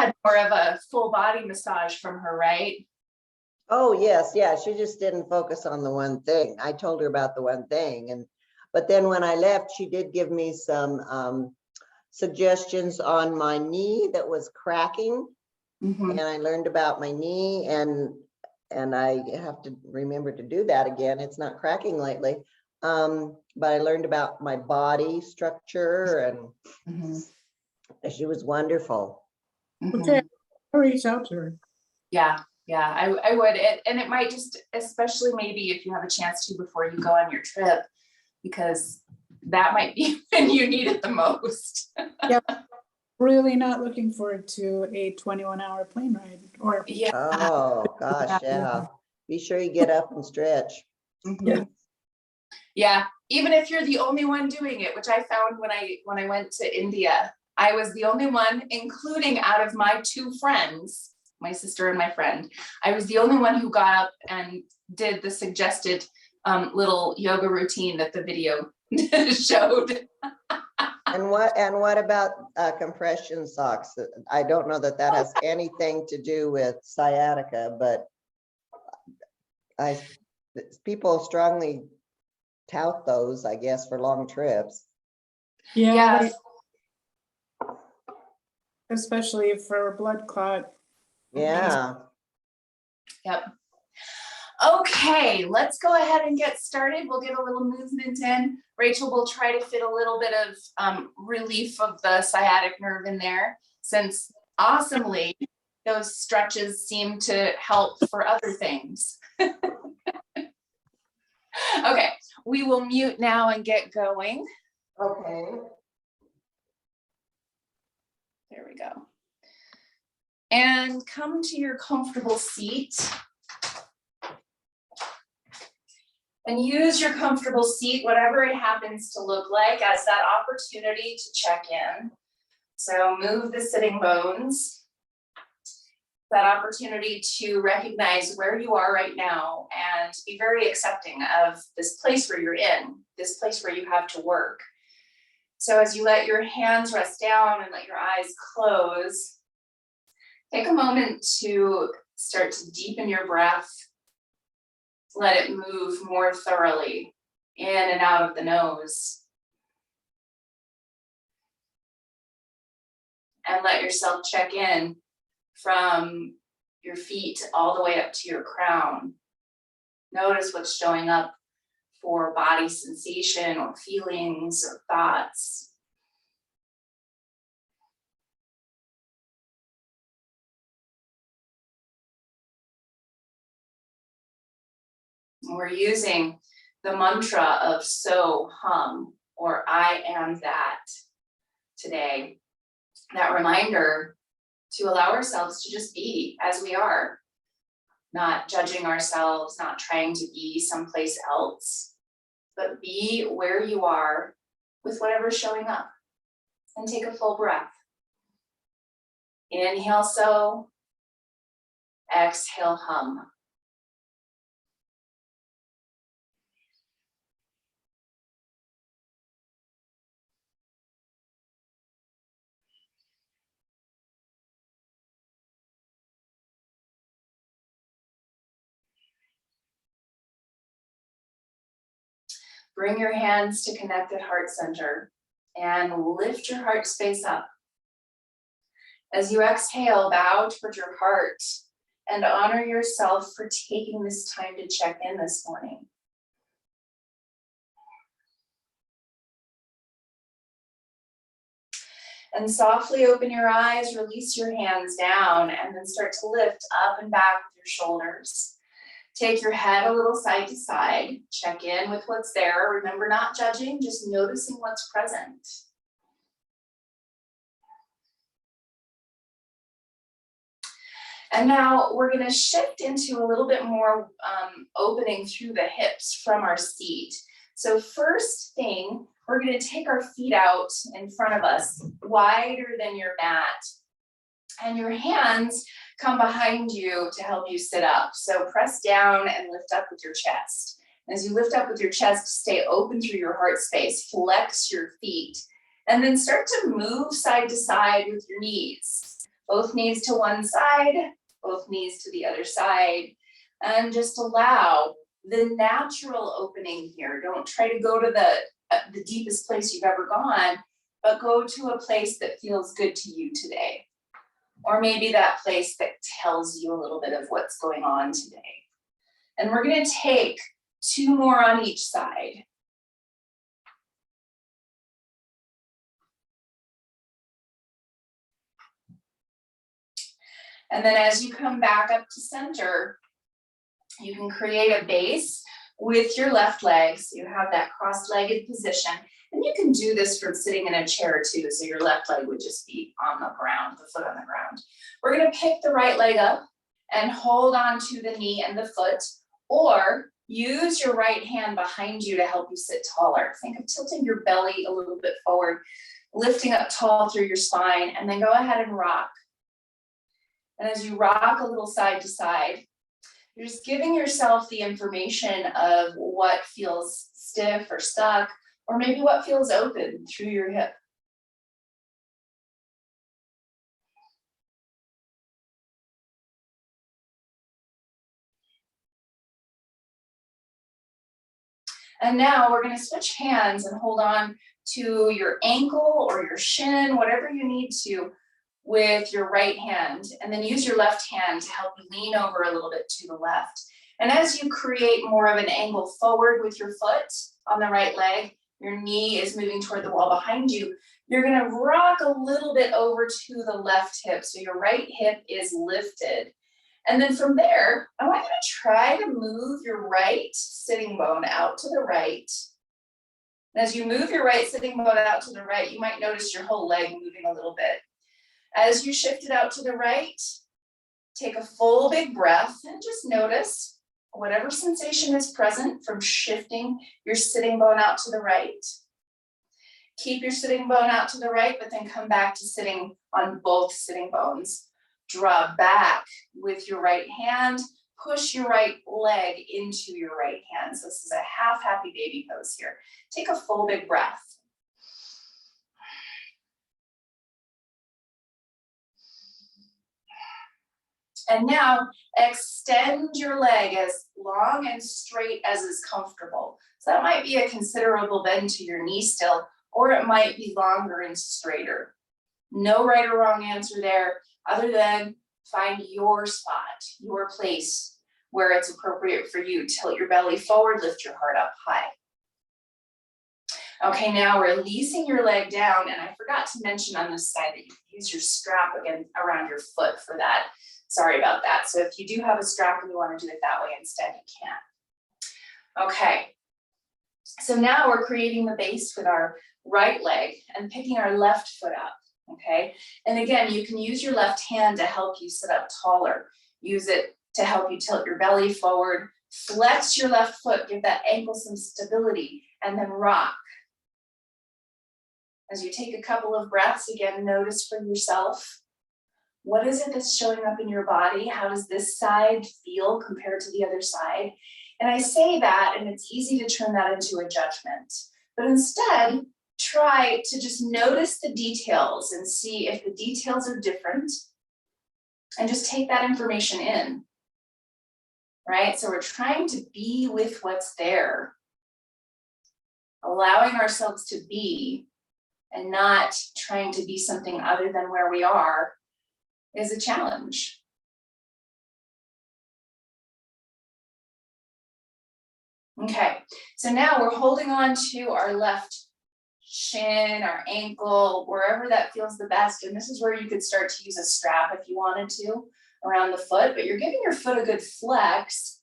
had more of a full body massage from her, right? Oh, yes, yeah, she just didn't focus on the one thing. I told her about the one thing, but then when I left, she did give me some suggestions on my knee that was cracking. Mm-hmm. And I learned about my knee, and I have to remember to do that again. It's not cracking lately. But I learned about my body structure, and she was wonderful. Okay, I'll reach out to her. Yeah, I would. And it might just, especially maybe if you have a chance to before you go on your trip, because that might be when you need it the most. Yep. Really not looking forward to a 21-hour plane ride. Or Yeah. Oh, gosh, yeah. Be sure you get up and stretch. Yeah. Yeah, even if you're the only one doing it, which I found when I went to India, I was the only one, including out of my two friends, my sister and my friend, I was the only one who got up and did the suggested little yoga routine that the video showed. And what about compression socks? I don't know that has anything to do with sciatica, but people strongly tout those, I guess, for long trips. Yeah. Yes. Especially for blood clot. Yeah. Yep. Okay, let's go ahead and get started. We'll get a little movement in. Rachel will try to fit a little bit of relief of the sciatic nerve in there, since awesomely those stretches seem to help for other things. Okay, we will mute now and get going. Okay. There we go. And come to your comfortable seat. And use your comfortable seat, whatever it happens to look like, as that opportunity to check in. So move the sitting bones. That opportunity to recognize where you are right now and be very accepting of this place where you're in, this place where you have to work. So as you let your hands rest down and let your eyes close, take a moment to start to deepen your breath. Let it move more thoroughly in and out of the nose. And let yourself check in from your feet all the way up to your crown. Notice what's showing up for body sensation or feelings or thoughts. We're using the mantra of so hum, or I am that, today. That reminder to allow ourselves to just be as we are, not judging ourselves, not trying to be someplace else, but be where you are with whatever's showing up. And take a full breath. Inhale so, exhale hum. Bring your hands to connected heart center and lift your heart space up. As you exhale, bow toward your heart and honor yourself for taking this time to check in this morning. And softly open your eyes, release your hands down, and then start to lift up and back with your shoulders. Take your head a little side to side, check in with what's there. Remember, not judging, just noticing what's present. And now we're going to shift into a little bit more opening through the hips from our seat. So first thing, we're going to take our feet out in front of us, wider than your mat. And your hands come behind you to help you sit up. So press down and lift up with your chest. As you lift up with your chest, stay open through your heart space, flex your feet, and then start to move side to side with your knees. Both knees to one side, both knees to the other side, and just allow the natural opening here. Don't try to go to the deepest place you've ever gone, but go to a place that feels good to you today. Or maybe that place that tells you a little bit of what's going on today. And we're going to take 2 more on each side. And then as you come back up to center, you can create a base with your left leg. So you have that cross-legged position. And you can do this from sitting in a chair too. So your left leg would just be on the ground, the foot on the ground. We're going to pick the right leg up and hold on to the knee and the foot, or use your right hand behind you to help you sit taller. Think of tilting your belly a little bit forward, lifting up tall through your spine, and then go ahead and rock. And as you rock a little side to side, you're just giving yourself the information of what feels stiff or stuck, or maybe what feels open through your hip. And now we're going to switch hands and hold on to your ankle or your shin, whatever you need to, with your right hand, and then use your left hand to help you lean over a little bit to the left. And as you create more of an angle forward with your foot on the right leg, your knee is moving toward the wall behind you. You're going to rock a little bit over to the left hip. So your right hip is lifted. And then from there, I want you to try to move your right sitting bone out to the right. And as you move your right sitting bone out to the right, you might notice your whole leg moving a little bit. As you shift it out to the right, take a full big breath and just notice whatever sensation is present from shifting your sitting bone out to the right. Keep your sitting bone out to the right, but then come back to sitting on both sitting bones. Draw back with your right hand, push your right leg into your right hand. So this is a half happy baby pose here. Take a full big breath. And now extend your leg as long and straight as is comfortable. So that might be a considerable bend to your knee still, or it might be longer and straighter. No right or wrong answer there, other than find your spot, your place where it's appropriate for you. Tilt your belly forward, lift your heart up high. Okay, now releasing your leg down, and I forgot to mention on this side that you can use your strap again around your foot for that. Sorry about that. So if you do have a strap and you want to do it that way instead, you can. Okay, so now we're creating the base with our right leg and picking our left foot up, okay? And again, you can use your left hand to help you sit up taller. Use it to help you tilt your belly forward, flex your left foot, give that ankle some stability, and then rock. As you take a couple of breaths, again, notice for yourself, what is it that's showing up in your body? How does this side feel compared to the other side? And I say that, and it's easy to turn that into a judgment. But instead, try to just notice the details and see if the details are different, and just take that information in, right? So we're trying to be with what's there, allowing ourselves to be, and not trying to be something other than where we are, is a challenge. Okay, so now we're holding on to our left shin, our ankle, wherever that feels the best. And this is where you could start to use a strap if you wanted to around the foot, but you're giving your foot a good flex.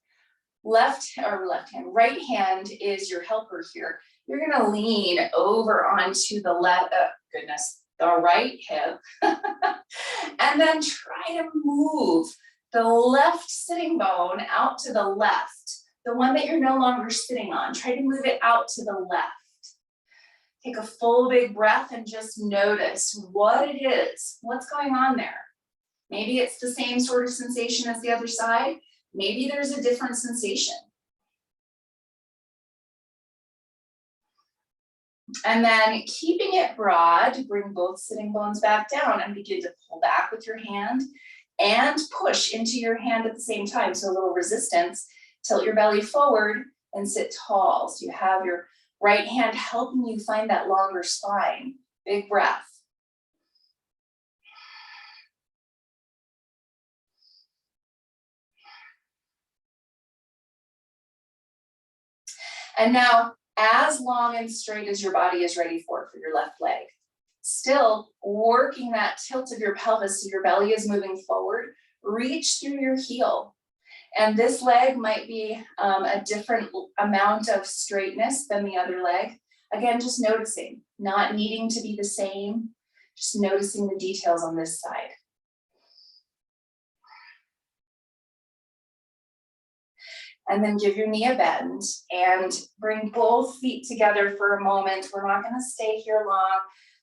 Right hand is your helper here. You're gonna lean over onto the the right hip, and then try to move the left sitting bone out to the left, the one that you're no longer sitting on. Try to move it out to the left. Take a full big breath and just notice what it is, what's going on there. Maybe it's the same sort of sensation as the other side. Maybe there's a different sensation. And then keeping it broad, bring both sitting bones back down and begin to pull back with your hand and push into your hand at the same time. So a little resistance, tilt your belly forward and sit tall. So you have your right hand helping you find that longer spine. Big breath. And now, as long and straight as your body is ready for your left leg. Still working that tilt of your pelvis so your belly is moving forward. Reach through your heel. And this leg might be a different amount of straightness than the other leg. Again, just noticing, not needing to be the same, just noticing the details on this side. And then give your knee a bend and bring both feet together for a moment. We're not gonna stay here long.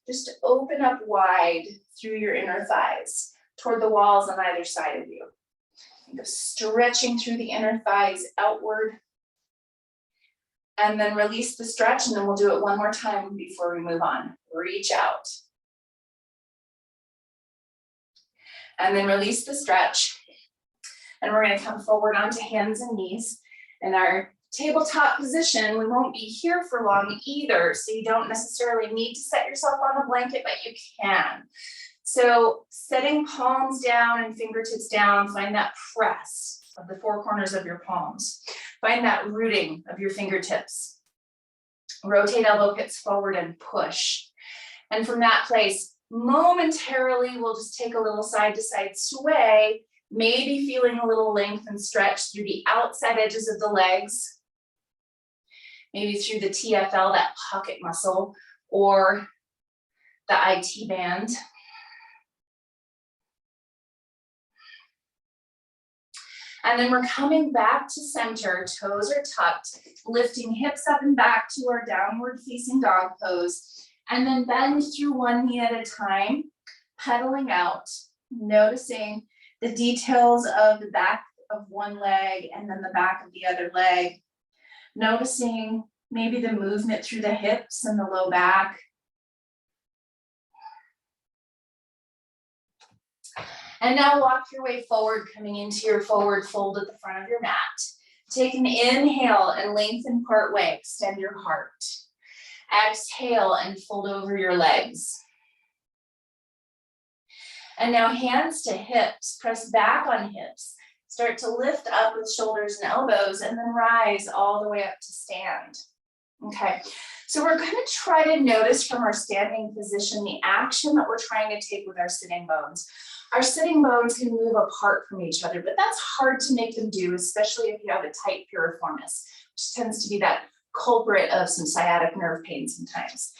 Just open up wide through your inner thighs toward the walls on either side of you. Think of stretching through the inner thighs outward. And then release the stretch, and then we'll do it one more time before we move on. Reach out. And then release the stretch. And we're gonna come forward onto hands and knees. In our tabletop position, we won't be here for long either, so you don't necessarily need to set yourself on a blanket, but you can. So setting palms down and fingertips down, find that press of the four corners of your palms. Find that rooting of your fingertips. Rotate elbow pits forward and push. And from that place, momentarily, we'll just take a little side to side sway, maybe feeling a little length and stretch through the outside edges of the legs, maybe through the TFL, that pocket muscle, or the IT band. And then we're coming back to center, toes are tucked, lifting hips up and back to our downward facing dog pose, and then bend through one knee at a time, pedaling out, noticing the details of the back of one leg and then the back of the other leg, noticing maybe the movement through the hips and the low back. And now walk your way forward, coming into your forward fold at the front of your mat. Take an inhale and lengthen part way, extend your heart. Exhale and fold over your legs. And now hands to hips, press back on hips. Start to lift up with shoulders and elbows and then rise all the way up to stand. Okay, so we're gonna try to notice from our standing position the action that we're trying to take with our sitting bones. Our sitting bones can move apart from each other, but that's hard to make them do, especially if you have a tight piriformis, which tends to be that culprit of some sciatic nerve pain sometimes.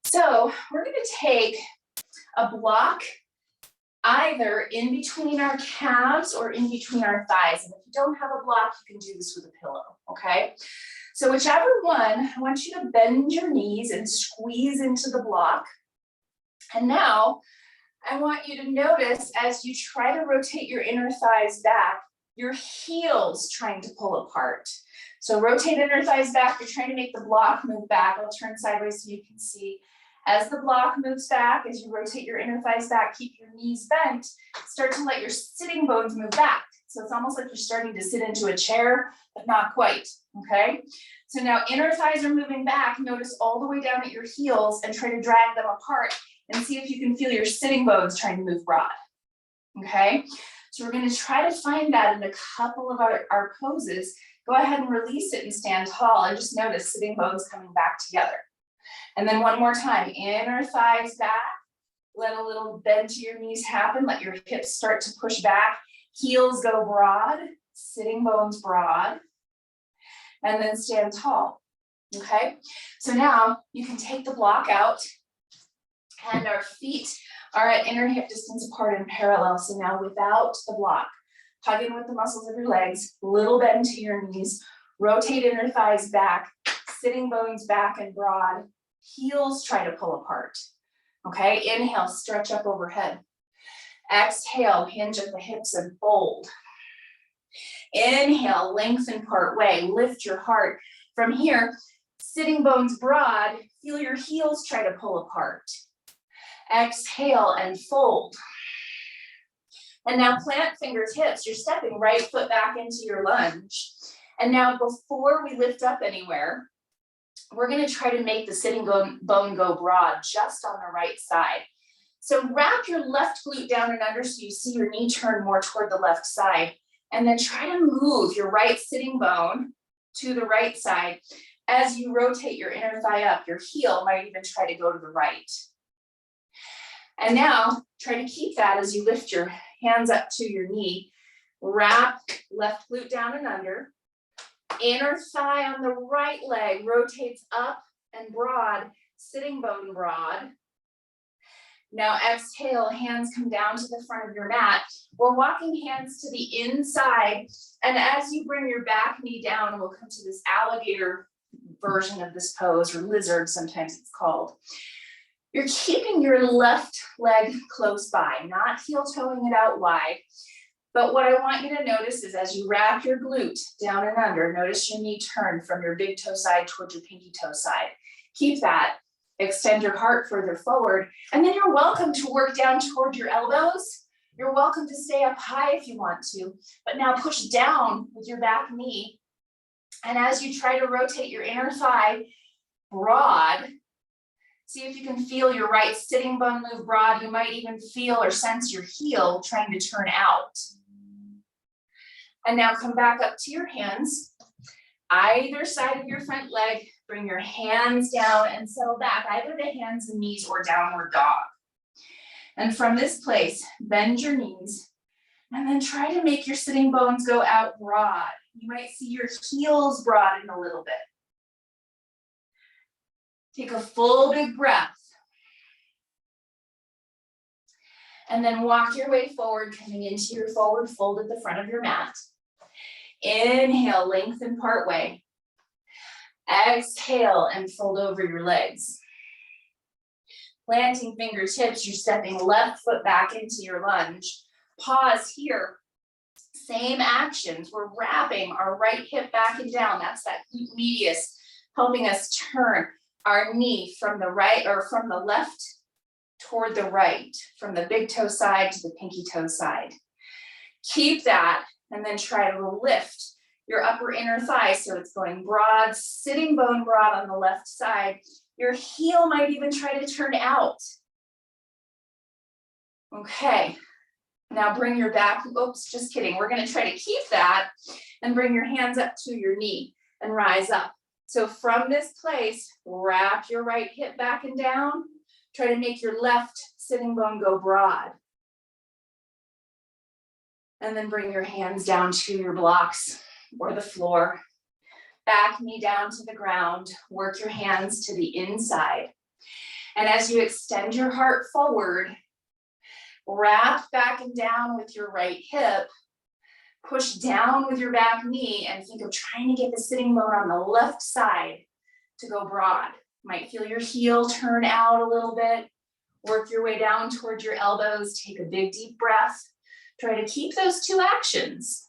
So we're gonna take a block either in between our calves or in between our thighs. And if you don't have a block, you can do this with a pillow, okay? So whichever one, I want you to bend your knees and squeeze into the block. And now I want you to notice as you try to rotate your inner thighs back, your heels trying to pull apart. So rotate inner thighs back, you're trying to make the block move back. I'll turn sideways so you can see. As the block moves back, as you rotate your inner thighs back, keep your knees bent, start to let your sitting bones move back. So it's almost like you're starting to sit into a chair, but not quite, okay? So now inner thighs are moving back. Notice all the way down at your heels and try to drag them apart and see if you can feel your sitting bones trying to move broad, okay? So we're gonna try to find that in a couple of our poses. Go ahead and release it and stand tall. And just notice sitting bones coming back together. And then one more time, inner thighs back. Let a little bend to your knees happen. Let your hips start to push back. Heels go broad, sitting bones broad. And then stand tall, okay? So now you can take the block out and our feet are at inner hip distance apart and parallel. So now without the block, hug in with the muscles of your legs, little bend to your knees, rotate inner thighs back, sitting bones back and broad, heels try to pull apart, okay? Inhale, stretch up overhead. Exhale, hinge at the hips and fold. Inhale, lengthen part way, lift your heart. From here, Sitting bones broad, feel your heels try to pull apart. Exhale and fold. And now plant fingertips, you're stepping right foot back into your lunge. And now before we lift up anywhere, we're gonna try to make the sitting bone go broad just on the right side. So wrap your left glute down and under so you see your knee turn more toward the left side. And then try to move your right sitting bone to the right side. As you rotate your inner thigh up, your heel might even try to go to the right. And now try to keep that as you lift your hands up to your knee. Wrap left glute down and under. Inner thigh on the right leg rotates up and broad, sitting bone broad. Now exhale, hands come down to the front of your mat. We're walking hands to the inside. And as you bring your back knee down, we'll come to this alligator version of this pose, or lizard sometimes it's called. You're keeping your left leg close by, not heel toeing it out wide. But what I want you to notice is as you wrap your glute down and under, notice your knee turn from your big toe side towards your pinky toe side. Keep that. Extend your heart further forward. And then you're welcome to work down toward your elbows. You're welcome to stay up high if you want to. But now push down with your back knee. And as you try to rotate your inner thigh broad, see if you can feel your right sitting bone move broad. You might even feel or sense your heel trying to turn out. And now come back up to your hands, either side of your front leg. Bring your hands down and settle back, either to hands and knees or downward dog. And from this place, bend your knees and then try to make your sitting bones go out broad. You might see your heels broaden a little bit. Take a full big breath. And then walk your way forward, coming into your forward fold at the front of your mat. Inhale, lengthen part way. Exhale and fold over your legs. Planting fingertips, you're stepping left foot back into your lunge. Pause here. Same actions. We're wrapping our right hip back and down. That's that glute medius, helping us turn our knee from the right or from the left toward the right, from the big toe side to the pinky toe side. Keep that and then try to lift your upper inner thigh so it's going broad, sitting bone broad on the left side. Your heel might even try to turn out. Okay, now bring your back, oops, just kidding. We're gonna try to keep that and bring your hands up to your knee and rise up. So from this place, wrap your right hip back and down. Try to make your left sitting bone go broad. And then bring your hands down to your blocks or the floor. Back knee down to the ground. Work your hands to the inside. And as you extend your heart forward, wrap back and down with your right hip. Push down with your back knee and think of trying to get the sitting bone on the left side to go broad. Might feel your heel turn out a little bit. Work your way down towards your elbows. Take a big deep breath. Try to keep those two actions.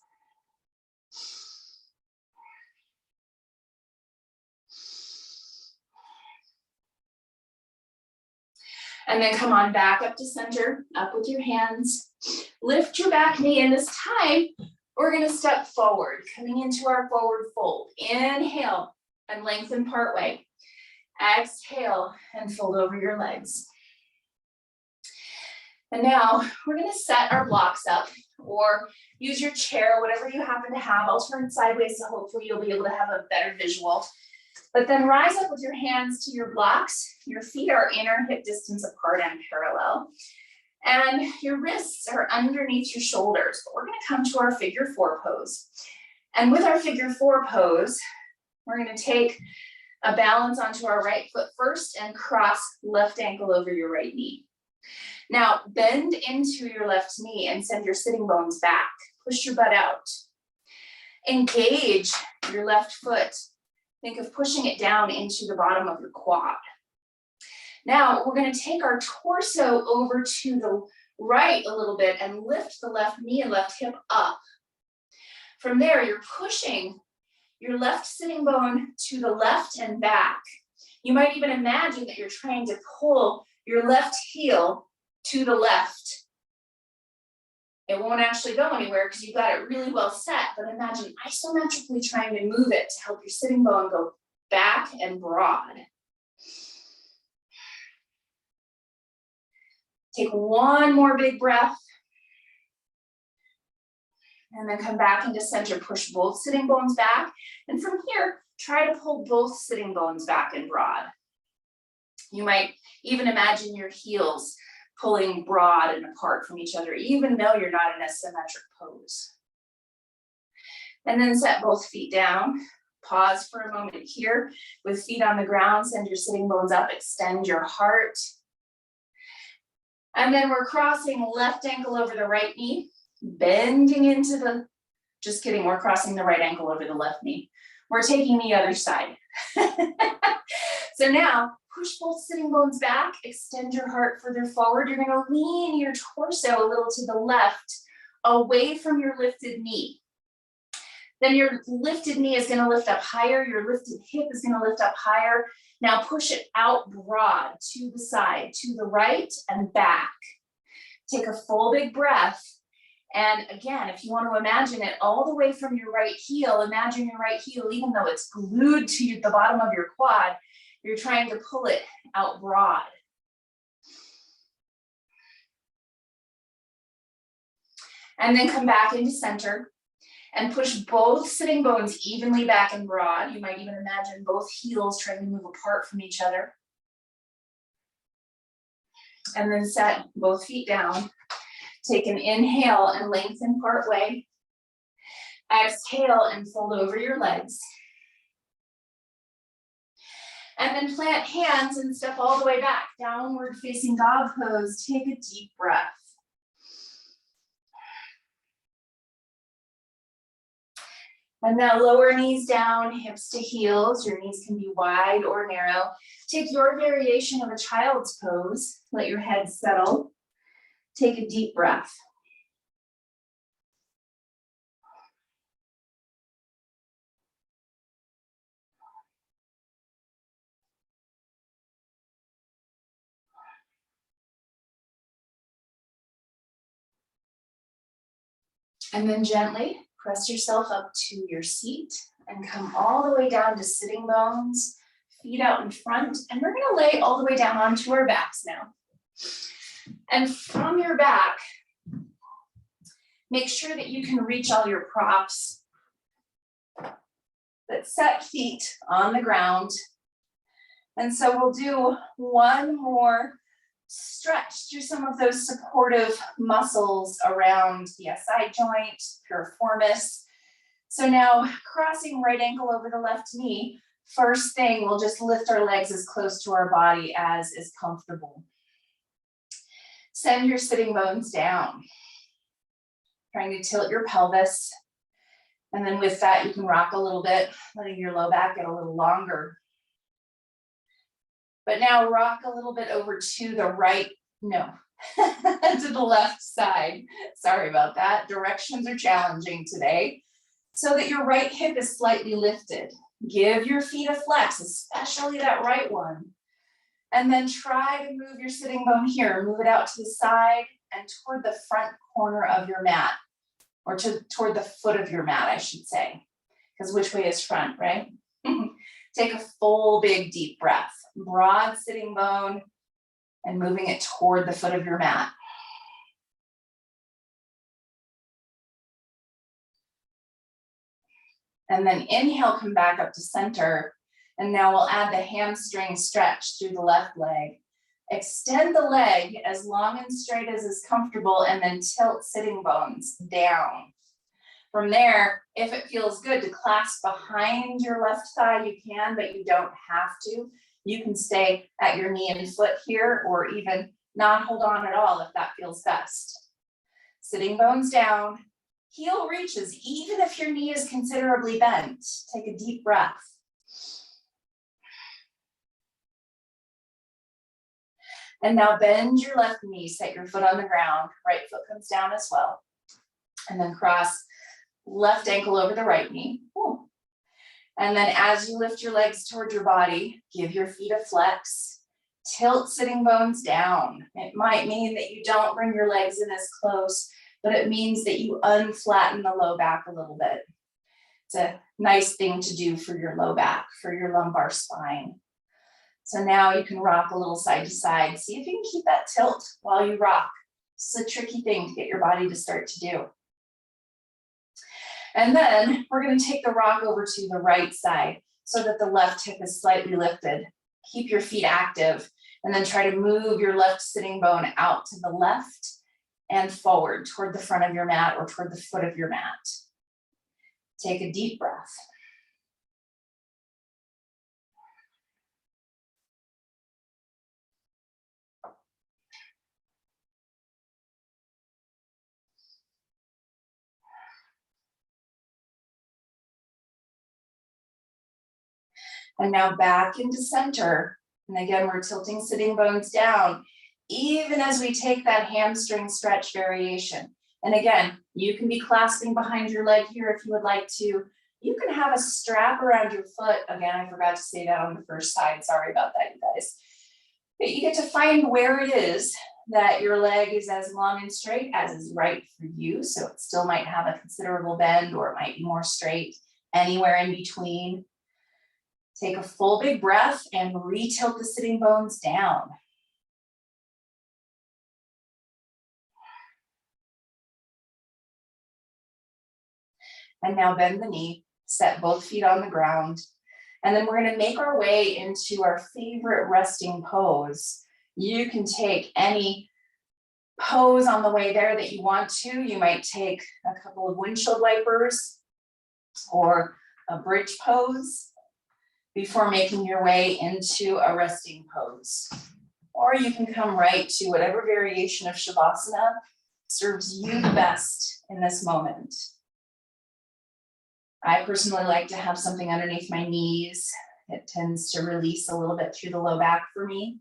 And then come on back up to center, up with your hands. Lift your back knee, and this time, we're gonna step forward, coming into our forward fold. Inhale and lengthen part way. Exhale and fold over your legs. And now we're gonna set our blocks up or use your chair, whatever you happen to have. I'll turn sideways so hopefully you'll be able to have a better visual. But then rise up with your hands to your blocks. Your feet are inner hip distance apart and parallel. And your wrists are underneath your shoulders. But we're gonna come to our figure four pose. And with our figure four pose, we're gonna take a balance onto our right foot first and cross left ankle over your right knee. Now bend into your left knee and send your sitting bones back. Push your butt out. Engage your left foot. Think of pushing it down into the bottom of your quad. Now we're going to take our torso over to the right a little bit and lift the left knee and left hip up. From there, you're pushing your left sitting bone to the left and back. You might even imagine that you're trying to pull your left heel to the left. It won't actually go anywhere because you've got it really well set, but imagine isometrically trying to move it to help your sitting bone go back and broad. Take one more big breath. And then come back into center, push both sitting bones back. And from here, try to pull both sitting bones back and broad. You might even imagine your heels pulling broad and apart from each other, even though you're not in a symmetric pose. And then set both feet down. Pause for a moment here with feet on the ground, send your sitting bones up, extend your heart. And then we're crossing left ankle over the right knee, bending into the, just kidding, we're crossing the right ankle over the left knee. We're taking the other side. So now, push both sitting bones back, extend your heart further forward. You're gonna lean your torso a little to the left, away from your lifted knee. Then your lifted knee is gonna lift up higher, your lifted hip is gonna lift up higher. Now push it out broad to the side, to the right and back. Take a full big breath. And again, if you want to imagine it all the way from your right heel, imagine your right heel, even though it's glued to the bottom of your quad, you're trying to pull it out broad. And then come back into center and push both sitting bones evenly back and broad. You might even imagine both heels trying to move apart from each other. And then set both feet down. Take an inhale and lengthen part way. Exhale and fold over your legs. And then plant hands and step all the way back, downward facing dog pose. Take a deep breath. And now lower knees down, hips to heels. Your knees can be wide or narrow. Take your variation of a child's pose. Let your head settle. Take a deep breath. And then gently press yourself up to your seat and come all the way down to sitting bones, feet out in front. And we're gonna lay all the way down onto our backs now. And from your back, make sure that you can reach all your props. But set feet on the ground. And so we'll do one more stretch through some of those supportive muscles around the SI joint, piriformis. So now crossing right ankle over the left knee, first thing, we'll just lift our legs as close to our body as is comfortable. Send your sitting bones down. Trying to tilt your pelvis. And then with that, you can rock a little bit, letting your low back get a little longer. But now rock a little bit over to the right, no, to the left side. Sorry about that. Directions are challenging today. So that your right hip is slightly lifted. Give your feet a flex, especially that right one. And then try to move your sitting bone here. Move it out to the side and toward the front corner of your mat. Or toward the foot of your mat, I should say. Because which way is front, right? Take a full, big, deep breath. Broad sitting bone and moving it toward the foot of your mat. And then inhale, come back up to center. And now we'll add the hamstring stretch through the left leg. Extend the leg as long and straight as is comfortable and then tilt sitting bones down. From there, if it feels good to clasp behind your left thigh, you can, but you don't have to. You can stay at your knee and foot here, or even not hold on at all if that feels best. Sitting bones down, heel reaches, even if your knee is considerably bent. Take a deep breath. And now bend your left knee, set your foot on the ground, right foot comes down as well. And then cross left ankle over the right knee. Ooh. And then as you lift your legs toward your body, give your feet a flex, tilt sitting bones down. It might mean that you don't bring your legs in as close, but it means that you unflatten the low back a little bit. It's a nice thing to do for your low back, for your lumbar spine. So now you can rock a little side to side. See if you can keep that tilt while you rock. It's a tricky thing to get your body to start to do. And then we're going to take the rock over to the right side so that the left hip is slightly lifted. Keep your feet active and then try to move your left sitting bone out to the left and forward toward the front of your mat or toward the foot of your mat. Take a deep breath. And now back into center. And again, we're tilting sitting bones down, even as we take that hamstring stretch variation. And again, you can be clasping behind your leg here if you would like to. You can have a strap around your foot. Again, I forgot to say that on the first side. Sorry about that, you guys. But you get to find where it is that your leg is as long and straight as is right for you. So it still might have a considerable bend or it might be more straight, anywhere in between. Take a full big breath and re-tilt the sitting bones down. And now bend the knee, set both feet on the ground. And then we're going to make our way into our favorite resting pose. You can take any pose on the way there that you want to. You might take a couple of windshield wipers or a bridge pose before making your way into a resting pose. Or you can come right to whatever variation of Shavasana serves you the best in this moment. I personally like to have something underneath my knees. It tends to release a little bit through the low back for me.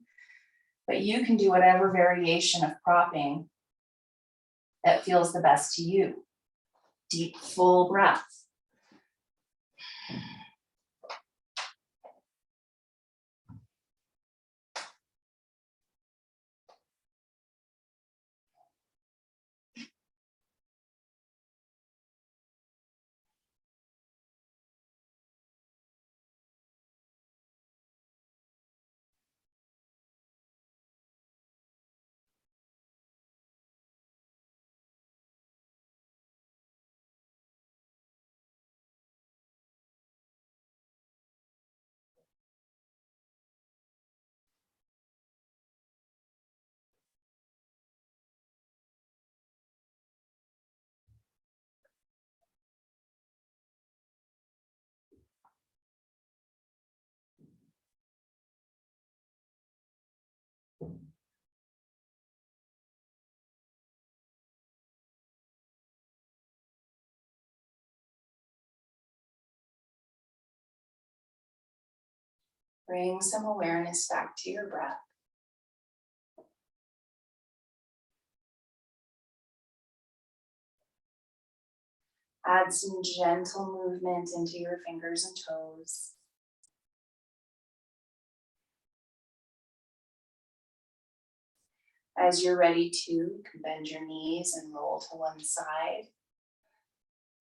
But you can do whatever variation of propping that feels the best to you. Deep, full breath. Bring some awareness back to your breath. Add some gentle movement into your fingers and toes. As you're ready to, you can bend your knees and roll to one side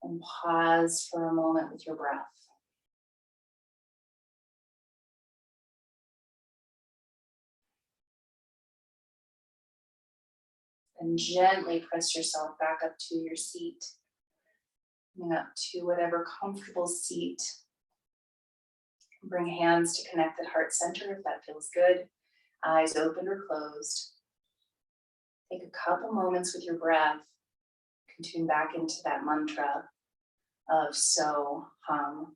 and pause for a moment with your breath. And gently press yourself back up to your seat, coming up to whatever comfortable seat. Bring hands to connect at heart center if that feels good. Eyes open or closed. Take a couple moments with your breath. You can tune back into that mantra of so, hum.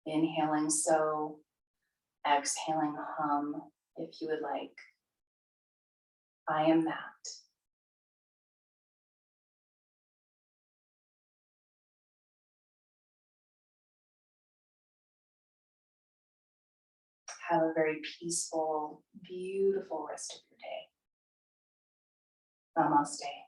Inhaling so, exhaling hum if you would like. I am that. Have a very peaceful, beautiful rest of your day. Namaste.